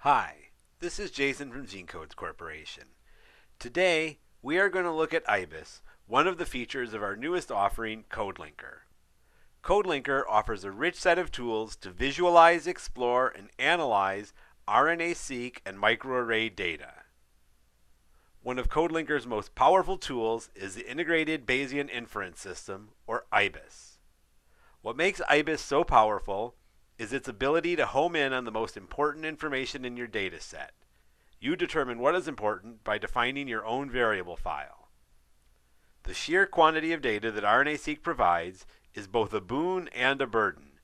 Hi, this is Jason from GeneCodes Corporation. Today, we are going to look at IBIS, one of the features of our newest offering, CodeLinker. CodeLinker offers a rich set of tools to visualize, explore, and analyze RNA-Seq and microarray data. One of CodeLinker's most powerful tools is the Integrated Bayesian Inference System, or IBIS. What makes IBIS so powerful is its ability to home in on the most important information in your data set. You determine what is important by defining your own variable file. The sheer quantity of data that RNA-Seq provides is both a boon and a burden.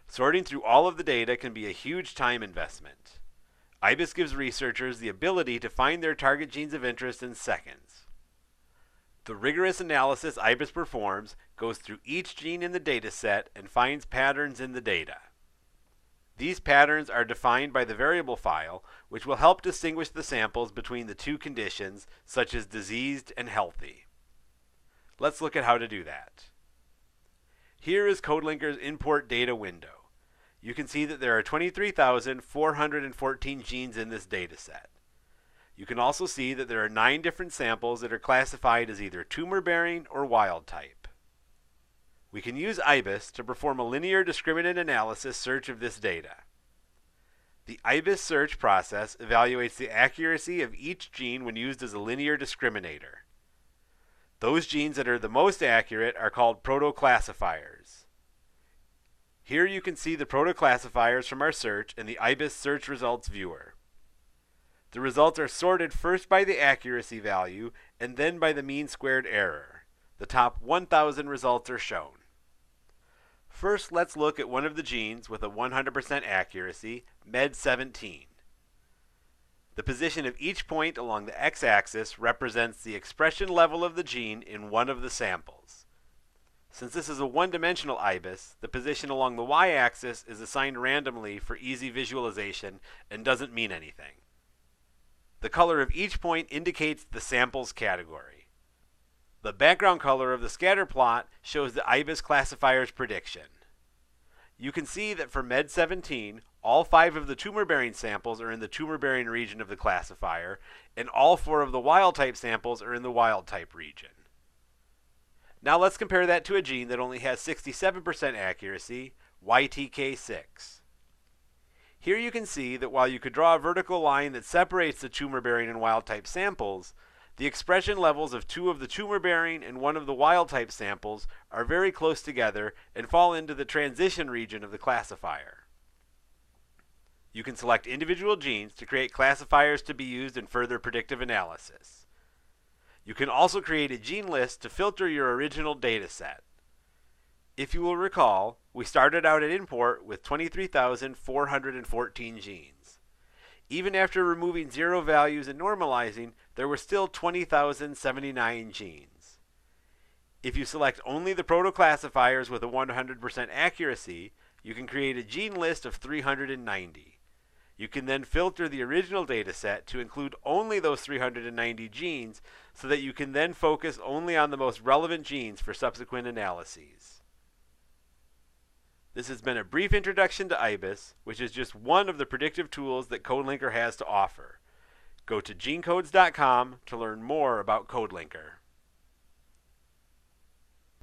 Sorting through all of the data can be a huge time investment. IBIS gives researchers the ability to find their target genes of interest in seconds. The rigorous analysis IBIS performs goes through each gene in the data set and finds patterns in the data. These patterns are defined by the variable file, which will help distinguish the samples between the two conditions, such as diseased and healthy. Let's look at how to do that. Here is CodeLinker's import data window. You can see that there are 23,414 genes in this data set. You can also see that there are 9 different samples that are classified as either tumor-bearing or wild type. We can use IBIS to perform a linear discriminant analysis search of this data. The IBIS search process evaluates the accuracy of each gene when used as a linear discriminator. Those genes that are the most accurate are called protoclassifiers. Here you can see the protoclassifiers from our search in the IBIS search results viewer. The results are sorted first by the accuracy value and then by the mean squared error. The top 1,000 results are shown. First, let's look at one of the genes with a 100% accuracy, MED17. The position of each point along the x-axis represents the expression level of the gene in one of the samples. Since this is a one-dimensional IBIS, the position along the y-axis is assigned randomly for easy visualization and doesn't mean anything. The color of each point indicates the sample's category. The background color of the scatter plot shows the IBIS classifier's prediction. You can see that for MED17, all 5 of the tumor-bearing samples are in the tumor-bearing region of the classifier, and all 4 of the wild-type samples are in the wild-type region. Now let's compare that to a gene that only has 67% accuracy, YTK6. Here you can see that while you could draw a vertical line that separates the tumor-bearing and wild-type samples, the expression levels of 2 of the tumor-bearing and 1 of the wild-type samples are very close together and fall into the transition region of the classifier. You can select individual genes to create classifiers to be used in further predictive analysis. You can also create a gene list to filter your original data set. If you will recall, we started out at import with 23,414 genes. Even after removing 0 values and normalizing, there were still 20,079 genes. If you select only the protoclassifiers with a 100% accuracy, you can create a gene list of 390. You can then filter the original data set to include only those 390 genes so that you can then focus only on the most relevant genes for subsequent analyses. This has been a brief introduction to IBIS, which is just one of the predictive tools that CodeLinker has to offer. Go to genecodes.com to learn more about CodeLinker.